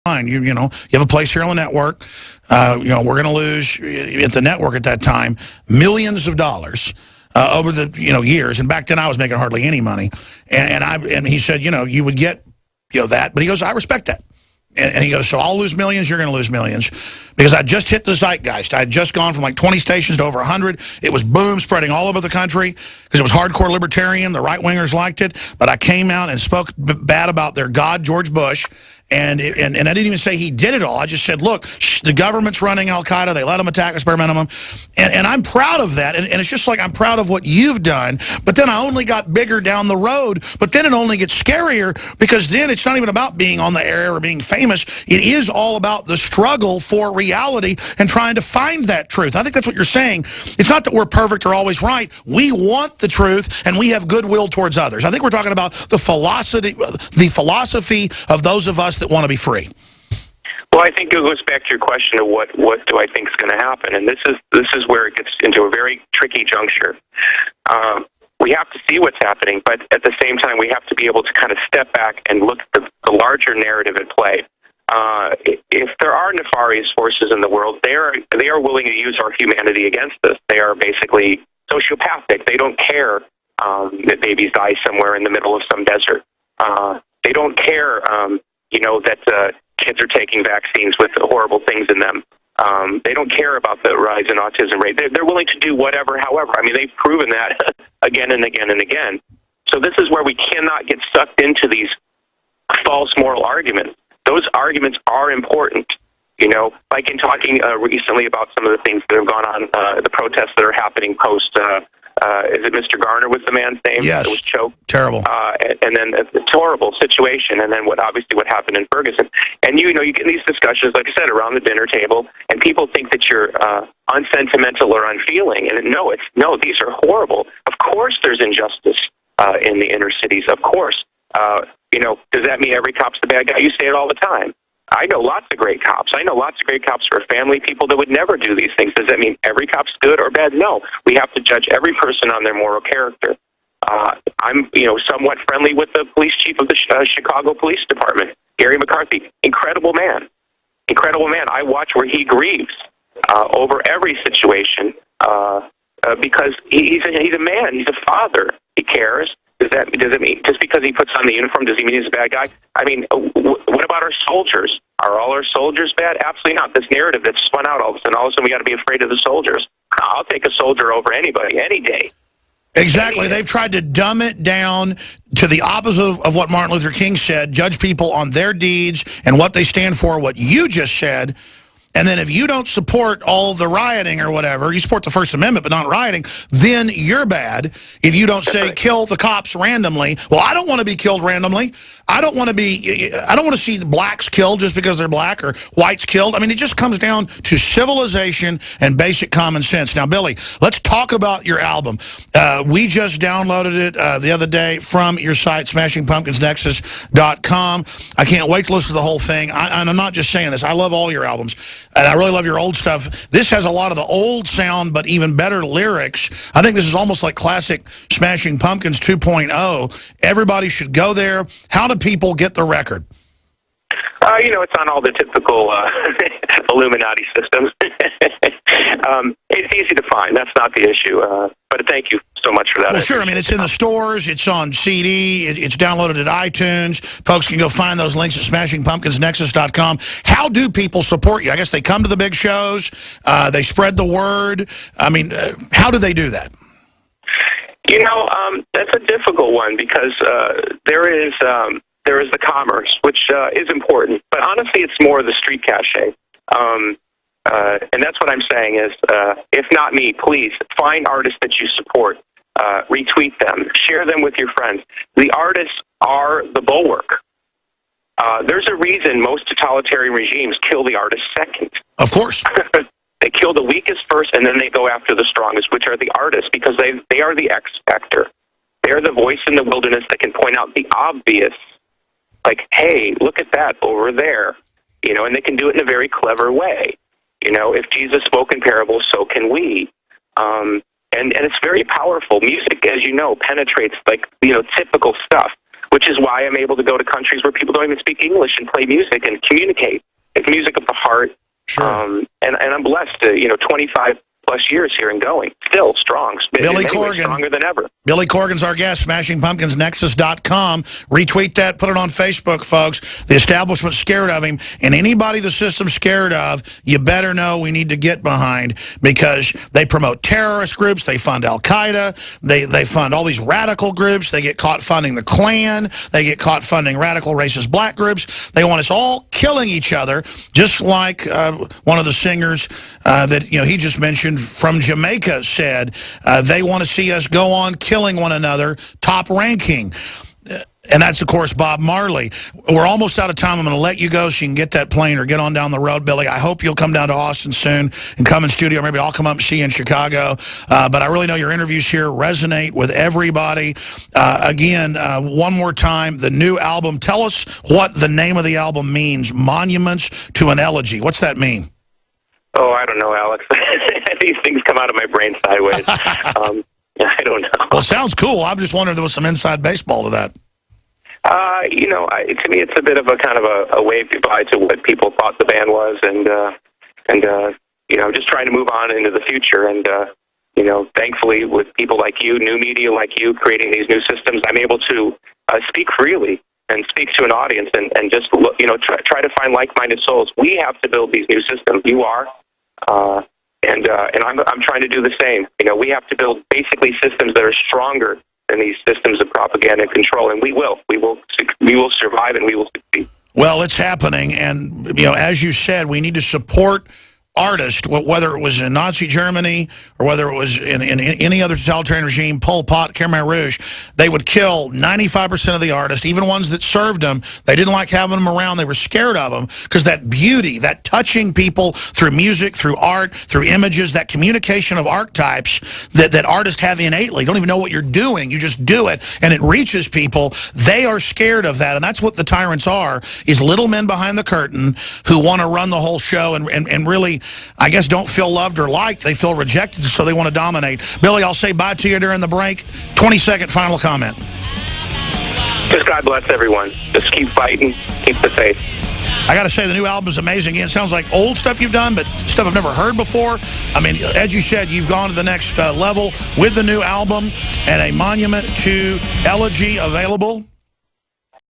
You have a place here on the network. We're going to lose at the network at that time millions of dollars over the years. And back then I was making hardly any money. And he said, you would get that. But he goes, I respect that. And he goes, so I'll lose millions, you're going to lose millions. Because I just hit the zeitgeist. I had just gone from like 20 stations to over 100. It was boom, spreading all over the country because it was hardcore libertarian. The right-wingers liked it. But I came out and spoke bad about their god, George Bush. And I didn't even say he did it all. I just said, look, the government's running Al-Qaeda. They let them attack us bare minimum. And I'm proud of that. And it's just like I'm proud of what you've done. But then I only got bigger down the road. But then it only gets scarier because then it's not even about being on the air or being famous. It is all about the struggle for reality and trying to find that truth. I think that's what you're saying. It's not that we're perfect or always right. We want the truth, and we have goodwill towards others. I think we're talking about the philosophy of those of us that want to be free. Well, I think it goes back to your question of what do I think is going to happen, and this is where it gets into a very tricky juncture. We have to see what's happening, but at the same time, we have to be able to kind of step back and look at the larger narrative at play. If there are nefarious forces in the world, they are willing to use our humanity against us. They are basically sociopathic. They don't care that babies die somewhere in the middle of some desert. They don't care, that kids are taking vaccines with horrible things in them. They don't care about the rise in autism rate. They're willing to do whatever, however. I mean, they've proven that again and again and again. So this is where we cannot get sucked into these false moral arguments. Those arguments are important, like in talking recently about some of the things that have gone on, the protests that are happening post, is it Mr. Garner was the man's name? Yes. That was choked. Terrible. And then it's a horrible situation, and then what happened in Ferguson. And you get in these discussions, like I said, around the dinner table, and people think that you're unsentimental or unfeeling, and no, these are horrible. Of course there's injustice in the inner cities, of course. Does that mean every cop's the bad guy? You say it all the time. I know lots of great cops. I know lots of great cops who are family people that would never do these things. Does that mean every cop's good or bad? No. We have to judge every person on their moral character. I'm, somewhat friendly with the police chief of the Chicago Police Department, Gary McCarthy. Incredible man. Incredible man. I watch where he grieves over every situation because he's a man. He's a father. He cares. Does it mean just because he puts on the uniform, does he mean he's a bad guy? I mean, what about our soldiers? Are all our soldiers bad? Absolutely not. This narrative that's spun out all of a sudden we got to be afraid of the soldiers. I'll take a soldier over anybody, any day. Exactly. They've tried to dumb it down to the opposite of what Martin Luther King said, judge people on their deeds and what they stand for, what you just said. And then if you don't support all the rioting or whatever, you support the First Amendment but not rioting, then you're bad. If you don't say kill the cops randomly, well, I don't want to be killed randomly. I don't want to see the blacks killed just because they're black or whites killed. I mean, it just comes down to civilization and basic common sense. Now, Billy, let's talk about your album. We just downloaded it the other day from your site, smashingpumpkinsnexus.com. I can't wait to listen to the whole thing. And I'm not just saying this. I love all your albums. And I really love your old stuff. This has a lot of the old sound, but even better lyrics. I think this is almost like classic Smashing Pumpkins 2.0. Everybody should go there. How do people get the record? It's on all the typical Illuminati systems. It's easy to find. That's not the issue. But thank you so much for that. Well, sure. I mean, it's in the stores. It's on CD. It's downloaded at iTunes. Folks can go find those links at smashingpumpkinsnexus.com. How do people support you? I guess they come to the big shows. They spread the word. I mean, how do they do that? That's a difficult one because there is the commerce, which is important. But honestly, it's more the street cachet. And that's what I'm saying is, if not me, please find artists that you support, retweet them, share them with your friends. The artists are the bulwark. There's a reason most totalitarian regimes kill the artists second. Of course. They kill the weakest first, and then they go after the strongest, which are the artists, because they are the X factor. They're the voice in the wilderness that can point out the obvious, like, hey, look at that over there, and they can do it in a very clever way. If Jesus spoke in parables, so can we. And it's very powerful. Music, as you know, penetrates, typical stuff. which is why I'm able to go to countries where people don't even speak English and play music and communicate. It's music of the heart. Sure. And I'm blessed to, 25 plus years here and going. Still strong. Billy Corgan. Stronger than ever. Billy Corgan's our guest, SmashingPumpkinsNexus.com. Retweet that, put it on Facebook, folks. The establishment's scared of him, and anybody the system's scared of, you better know we need to get behind, because they promote terrorist groups, they fund Al-Qaeda, they fund all these radical groups, they get caught funding the Klan, they get caught funding radical racist black groups. They want us all killing each other, just like one of the singers that he just mentioned from Jamaica said, they want to see us go on killing one another, top ranking. And that's, of course, Bob Marley. We're almost out of time. I'm going to let you go so you can get that plane or get on down the road, Billy. I hope you'll come down to Austin soon and come in studio. Maybe I'll come up and see you in Chicago. But I really know your interviews here resonate with everybody. Again, one more time, the new album. Tell us what the name of the album means, Monuments to an Elegy. What's that mean? Oh, I don't know, Alex. These things come out of my brain sideways. I don't know. Well, it sounds cool. I'm just wondering if there was some inside baseball to that. To me, it's a bit of a kind of a wave goodbye to what people thought the band was, and just trying to move on into the future. And thankfully, with people like you, new media like you, creating these new systems, I'm able to speak freely and speak to an audience, and just look, try to find like-minded souls. We have to build these new systems. You are. And I'm trying to do the same. We have to build basically systems that are stronger than these systems of propaganda and control, and we will survive, and we will succeed. Well, it's happening, and as you said, we need to support artists, whether it was in Nazi Germany or whether it was in any other totalitarian regime, Pol Pot, Khmer Rouge. They would kill 95% of the artists, even ones that served them. They didn't like having them around. They were scared of them because that beauty, that touching people through music, through art, through images, that communication of archetypes that artists have innately. You don't even know what you're doing. You just do it, and it reaches people. They are scared of that, and that's what the tyrants are, is little men behind the curtain who want to run the whole show and really, I guess, don't feel loved or liked. They feel rejected, so they want to dominate. Billy, I'll say bye to you during the break. 20-second final comment. Just God bless everyone. Just keep fighting. Keep the faith. I got to say, the new album is amazing. It sounds like old stuff you've done, but stuff I've never heard before. I mean, as you said, you've gone to the next level with the new album, and a Monument to Elegy available.